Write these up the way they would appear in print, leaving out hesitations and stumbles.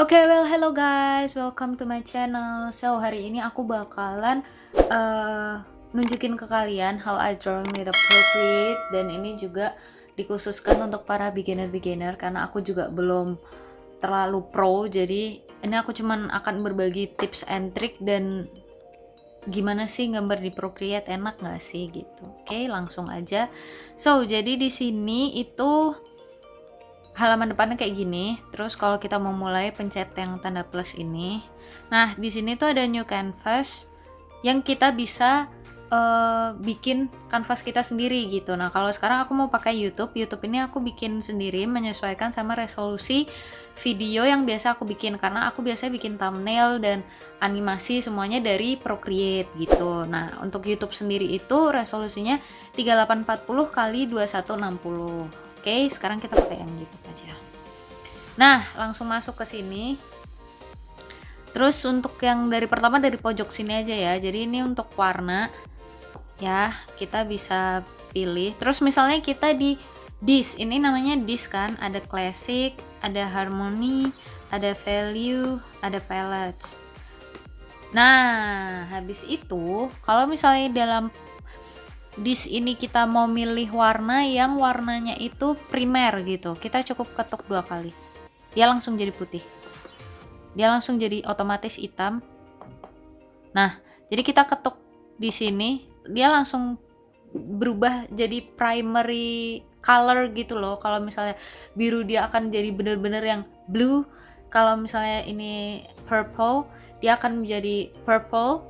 Oke, well, hello guys, welcome to my channel. So, hari ini aku bakalan eh, nunjukin ke kalian how I drawing with a Procreate, dan ini juga dikhususkan untuk para beginner-beginner karena aku juga belum terlalu pro. Jadi, ini aku cuman akan berbagi tips and trick dan gimana sih gambar di Procreate, enak nggak sih gitu. Oke, langsung aja. So, jadi di sini itu halaman depannya kayak gini. Terus kalau kita mau mulai, pencet yang tanda plus ini. Nah, di sini tuh ada new canvas yang kita bisa bikin kanvas kita sendiri gitu. Nah, kalau sekarang aku mau pakai YouTube ini aku bikin sendiri menyesuaikan sama resolusi video yang biasa aku bikin, karena aku biasanya bikin thumbnail dan animasi semuanya dari Procreate gitu. Nah, untuk YouTube sendiri itu resolusinya 3840 kali 2160. Oke, sekarang kita pakai yang YouTube aja. Nah, langsung masuk ke sini. Terus untuk yang dari pertama dari pojok sini aja ya. Jadi ini untuk warna ya, kita bisa pilih. Terus misalnya kita di this, ini namanya this kan, ada classic, ada harmony, ada value, ada palette. Nah, habis itu kalau misalnya dalam this ini kita mau milih warna yang warnanya itu primer gitu, kita cukup ketuk 2 kali. Dia langsung jadi putih. Dia langsung jadi otomatis hitam. Nah, jadi kita ketuk di sini, dia langsung berubah jadi primary color gitu loh. Kalau misalnya biru, dia akan jadi bener-bener yang blue. Kalau misalnya ini purple, dia akan menjadi purple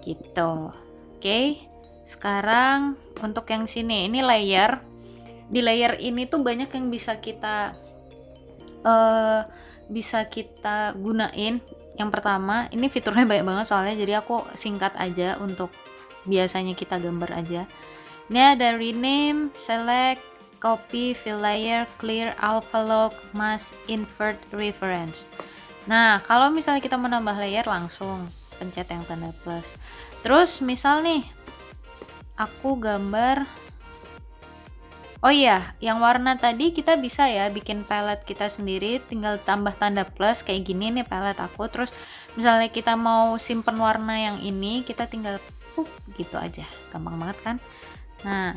gitu. Oke, sekarang untuk yang sini, ini layer. Di layer ini tuh banyak yang bisa kita gunain. Yang pertama, ini fiturnya banyak banget soalnya, jadi aku singkat aja untuk biasanya kita gambar aja. Ini ada rename, select, copy, fill layer, clear, alpha log, mask, invert, reference. Nah, kalau misalnya kita mau nambah layer, langsung pencet yang tanda plus. Terus misal nih aku gambar, oh iya, yang warna tadi kita bisa ya bikin palette kita sendiri, tinggal tambah tanda plus kayak gini nih palette aku. Terus misalnya kita mau simpen warna yang ini, kita tinggal gitu aja, gampang banget kan. Nah,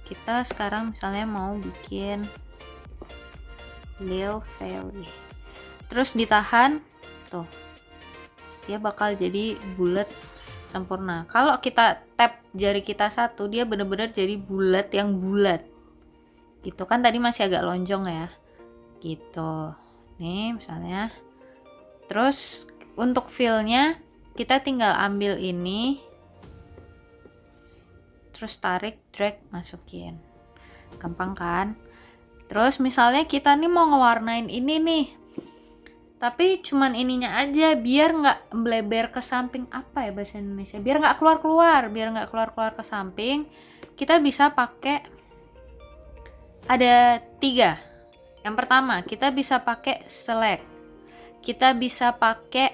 kita sekarang misalnya mau bikin Lil Fairy, terus ditahan tuh, dia bakal jadi bulat sempurna. Kalau kita tap jari kita satu, dia bener-bener jadi bulat yang bulat gitu kan, tadi masih agak lonjong ya gitu nih misalnya. Terus untuk fillnya kita tinggal ambil ini, terus tarik, drag, masukin, gampang kan. Terus misalnya kita nih mau ngewarnain ini nih, tapi cuman ininya aja biar nggak bleber ke samping, apa ya bahasa Indonesia, biar nggak keluar ke samping, kita bisa pakai, ada 3. Yang pertama, kita bisa pakai select, kita bisa pakai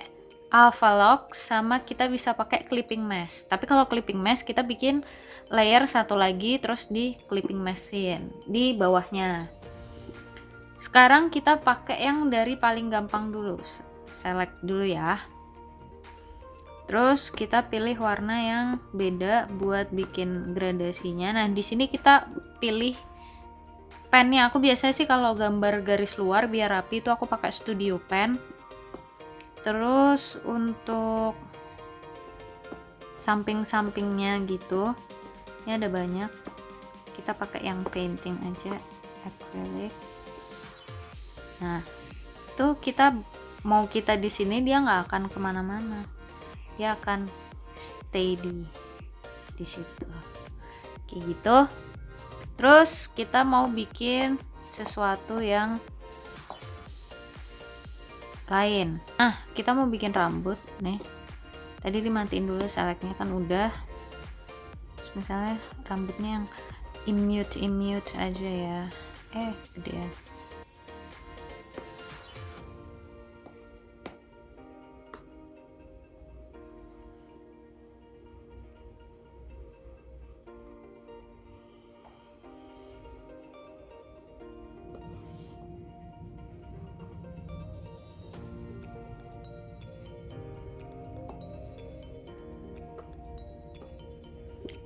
alpha lock, sama kita bisa pakai clipping mask. Tapi kalau clipping mask kita bikin layer satu lagi, terus di clipping maskin di bawahnya. Sekarang kita pakai yang dari paling gampang dulu, select dulu ya. Terus kita pilih warna yang beda buat bikin gradasinya. Nah, di sini kita pilih pennya. Aku biasanya sih kalau gambar garis luar biar rapi itu aku pakai studio pen. Terus untuk samping-sampingnya gitu, ini ada banyak, kita pakai yang painting aja, acrylic. Nah, itu kita mau kita di sini dia nggak akan kemana-mana, dia akan stay di situ kayak gitu. Terus kita mau bikin sesuatu yang lain. Nah, kita mau bikin rambut nih. Tadi dimatiin dulu selectnya kan udah. Terus misalnya rambutnya yang immute aja ya. Gedean.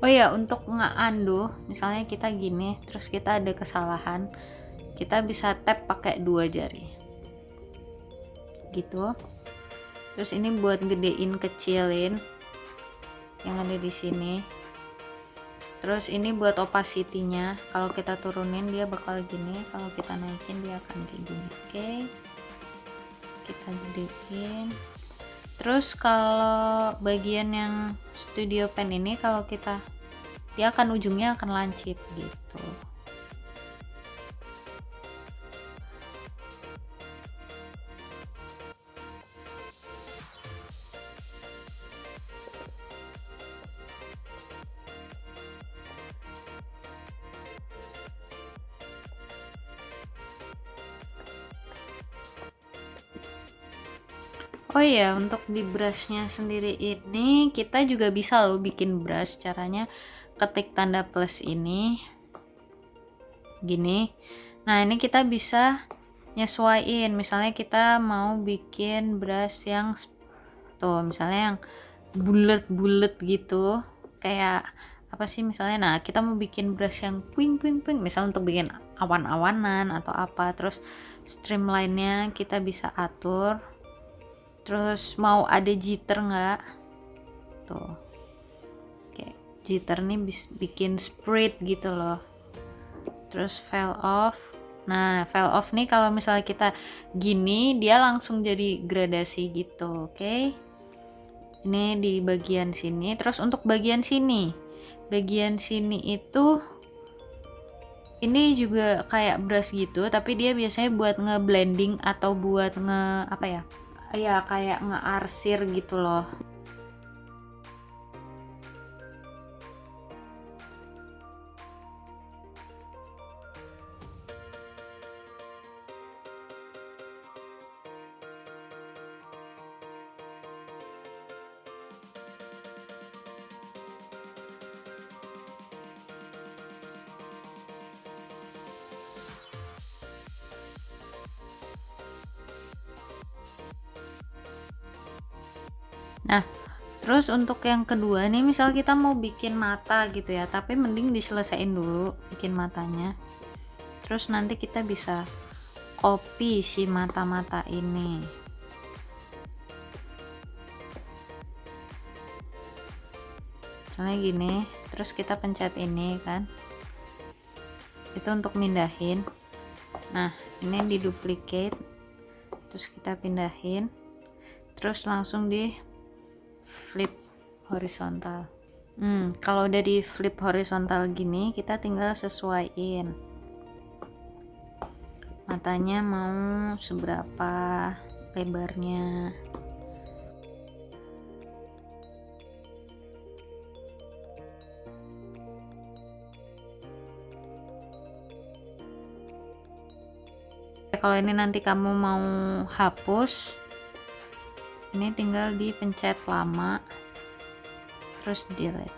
Oh ya, untuk nge-undo, misalnya kita gini, terus kita ada kesalahan, kita bisa tap pakai 2 jari. Gitu. Terus ini buat gedein, kecilin yang ada di sini. Terus ini buat opacity-nya, kalau kita turunin dia bakal gini, kalau kita naikin dia akan kayak gini. Oke. Kita gedein. Terus kalau bagian yang studio pen ini, kalau kita dia akan ujungnya akan lancip gitu. Oh iya, untuk di brushnya sendiri ini kita juga bisa loh bikin brush. Caranya ketik tanda plus ini gini. Nah, ini kita bisa nyesuaiin, misalnya kita mau bikin brush yang tuh, misalnya yang bulet-bulet gitu, kayak apa sih misalnya. Nah, kita mau bikin brush yang puing puing puing, misalnya untuk bikin awan-awanan atau apa. Terus streamline-nya kita bisa atur. Terus mau ada jitter nggak tuh, kayak jitter nih bikin spread gitu loh. Terus veil off. Nah, veil off nih kalau misalnya kita gini dia langsung jadi gradasi gitu. Oke. Ini di bagian sini. Terus untuk bagian sini itu ini juga kayak brush gitu, tapi dia biasanya buat ngeblending atau buat apa ya? Ya kayak ngearsir gitu loh. Nah, terus untuk yang kedua nih, misal kita mau bikin mata gitu ya, tapi mending diselesain dulu bikin matanya. Terus nanti kita bisa copy si mata-mata ini. Misalnya gini, terus kita pencet ini kan. Itu untuk mindahin. Nah, ini di duplicate. Terus kita pindahin. Terus langsung di flip horizontal. Kalau udah di flip horizontal gini, kita tinggal sesuaiin matanya mau seberapa lebarnya. Kalau ini nanti kamu mau hapus, ini tinggal dipencet lama terus delete.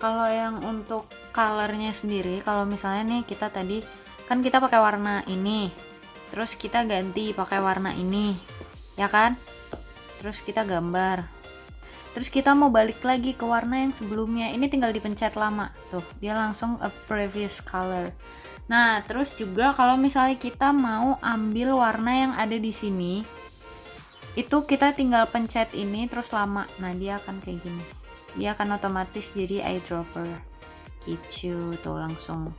Kalau yang untuk colornya sendiri, kalau misalnya nih kita tadi kan kita pakai warna ini, terus kita ganti pakai warna ini ya kan, terus kita gambar, terus kita mau balik lagi ke warna yang sebelumnya, ini tinggal dipencet lama tuh, dia langsung a previous color. Nah, terus juga kalau misalnya kita mau ambil warna yang ada di sini, itu kita tinggal pencet ini terus lama. Nah, dia akan kayak gini. Dia akan otomatis jadi eyedropper gitu tuh langsung.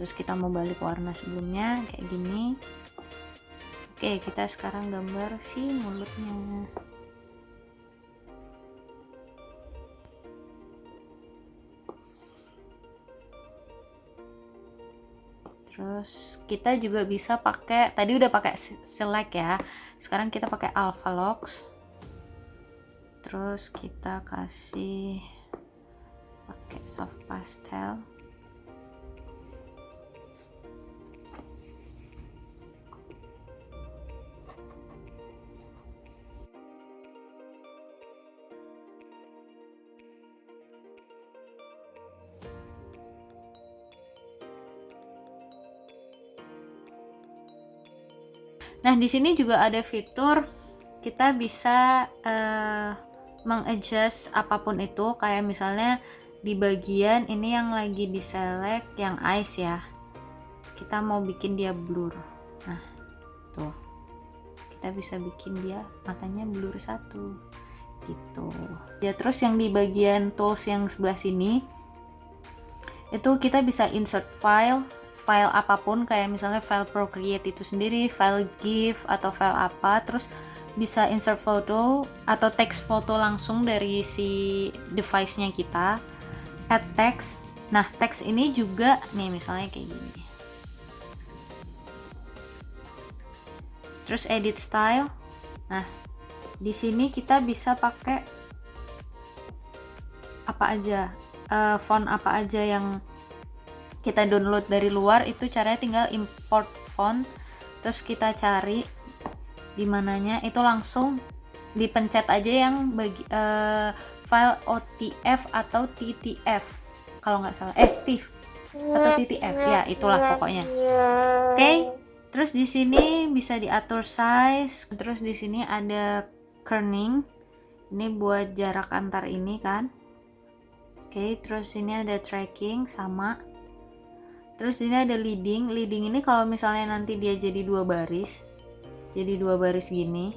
Terus kita mau balik warna sebelumnya kayak gini. Oke, kita sekarang gambar si mulutnya. Terus kita juga bisa pakai, tadi udah pakai select ya, sekarang kita pakai alpha locks. Terus kita kasih pakai soft pastel. Nah, di sini juga ada fitur kita bisa mengadjust apapun itu, kayak misalnya di bagian ini yang lagi di select yang eyes ya, kita mau bikin dia blur. Nah tuh, kita bisa bikin dia matanya blur satu gitu ya. Terus yang di bagian tools yang sebelah sini itu kita bisa insert file apapun, kayak misalnya file Procreate itu sendiri, file GIF atau file apa, terus bisa insert foto atau text foto langsung dari si device-nya kita, add text. Nah text ini juga nih misalnya kayak gini, terus edit style. Nah di sini kita bisa pakai apa aja, font apa aja yang kita download dari luar. Itu caranya tinggal import font, terus kita cari di mananya, itu langsung dipencet aja yang file OTF atau TTF kalau nggak salah, TIFF atau TTF ya, itulah pokoknya. Oke. Terus di sini bisa diatur size, terus di sini ada kerning, ini buat jarak antar ini kan. Oke, terus ini ada tracking sama. Terus ini ada leading ini kalau misalnya nanti dia jadi dua baris gini,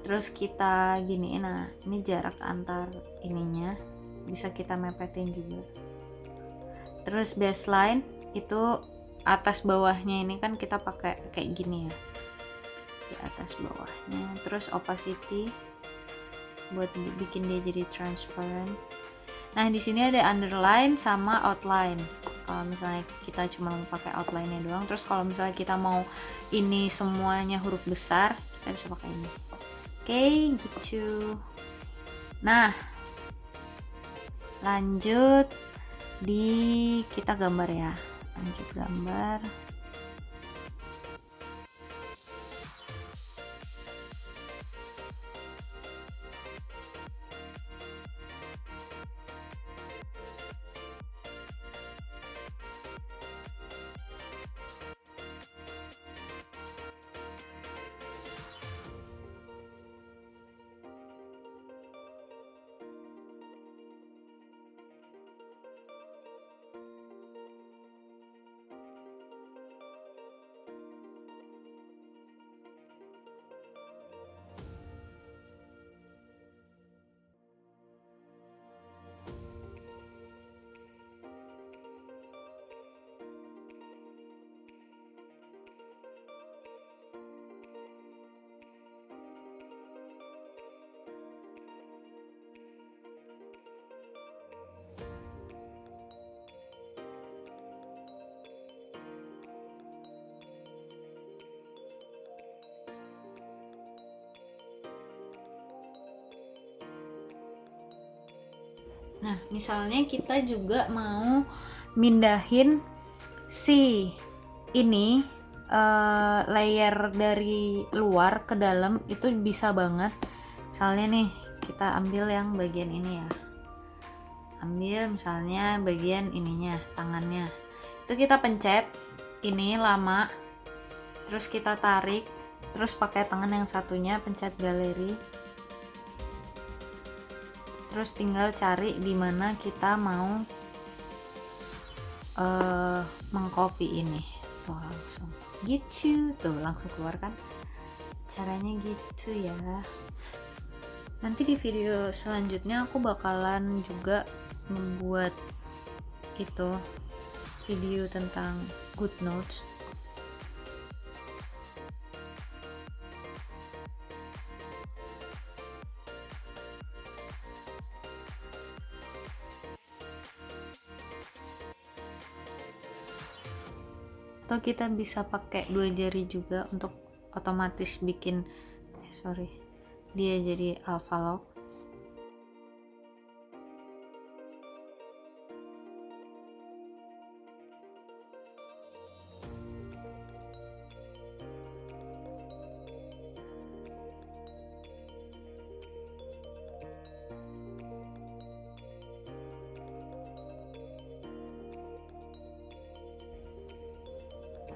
terus kita giniin. Nah ini jarak antar ininya bisa kita mepetin juga. Terus baseline itu atas bawahnya, ini kan kita pakai kayak gini ya, di atas bawahnya. Terus opacity buat bikin dia jadi transparent. Nah di sini ada underline sama outline. Kalau misalnya kita cuma mau pakai outline-nya doang, terus kalau misalnya kita mau ini semuanya huruf besar, kita bisa pakai ini. Oke, gitu. Nah, lanjut kita gambar ya. Lanjut gambar. Nah, misalnya kita juga mau mindahin si ini layer dari luar ke dalam, itu bisa banget. Misalnya nih, kita ambil yang bagian ini ya. Ambil misalnya bagian ininya, tangannya. Itu kita pencet ini lama, terus kita tarik, terus pakai tangan yang satunya pencet galeri. Terus tinggal cari di mana kita mau mengcopy ini. Tuh langsung gitu, tuh langsung keluar kan. Caranya gitu ya. Nanti di video selanjutnya aku bakalan juga membuat itu video tentang GoodNotes. Atau kita bisa pakai dua jari juga untuk otomatis bikin dia jadi alpha lock.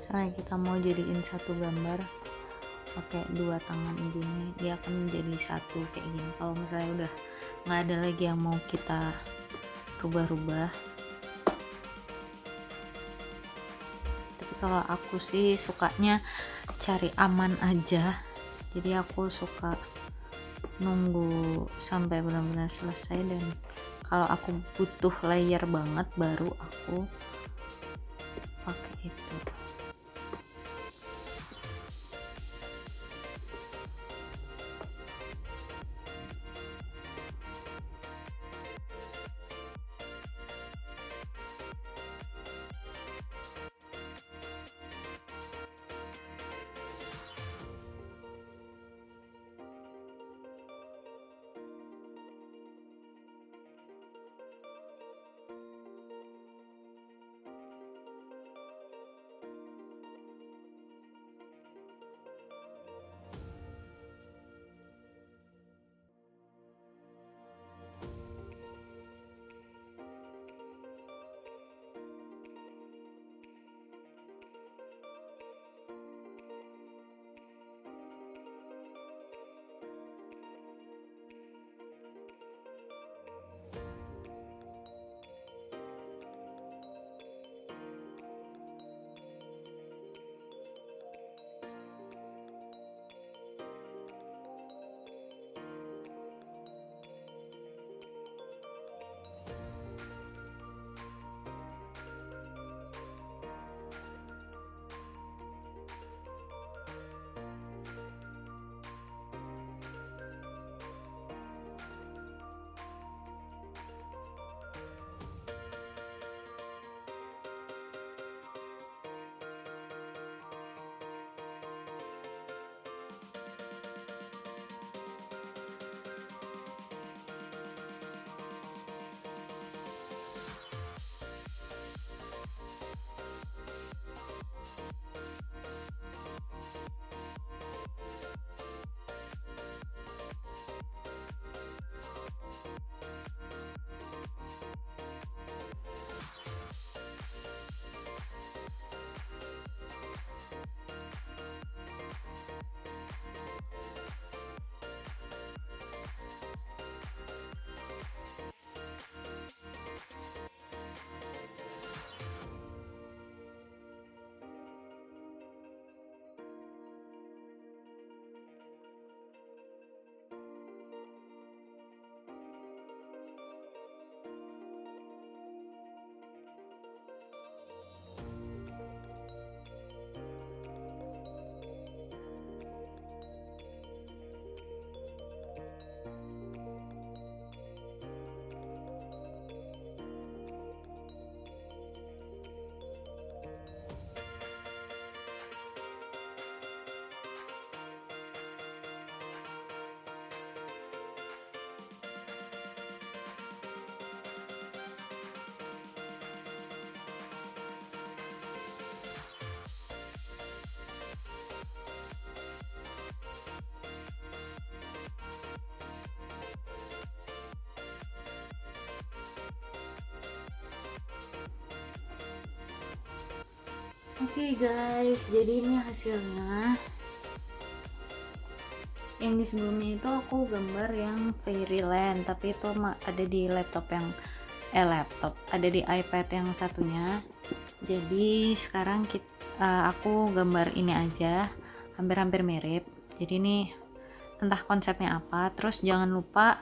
Misalnya kita mau jadiin satu gambar pakai dua tangan gini, dia akan menjadi satu kayak gini. Kalau misalnya udah nggak ada lagi yang mau kita rubah-rubah. Tapi kalau aku sih sukanya cari aman aja, jadi aku suka nunggu sampai benar-benar selesai, dan kalau aku butuh layer banget baru aku pakai itu. Oke guys, jadi ini hasilnya. Yang di sebelumnya itu aku gambar yang Fairyland, tapi itu ada di laptop ada di iPad yang satunya. Jadi sekarang aku gambar ini aja, hampir-hampir mirip. Jadi ini entah konsepnya apa. Terus jangan lupa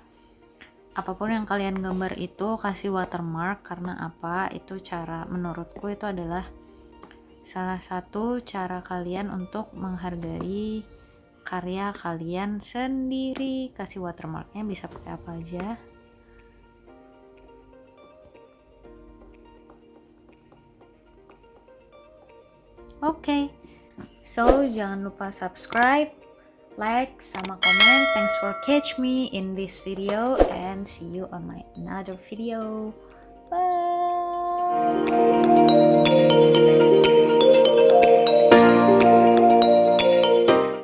apapun yang kalian gambar itu kasih watermark, karena apa? Itu cara, menurutku itu adalah salah satu cara kalian untuk menghargai karya kalian sendiri. Kasih watermarknya bisa pakai apa aja. Oke, so jangan lupa subscribe, like, sama komen. Thanks for catch me in this video, and see you on my another video. Bye.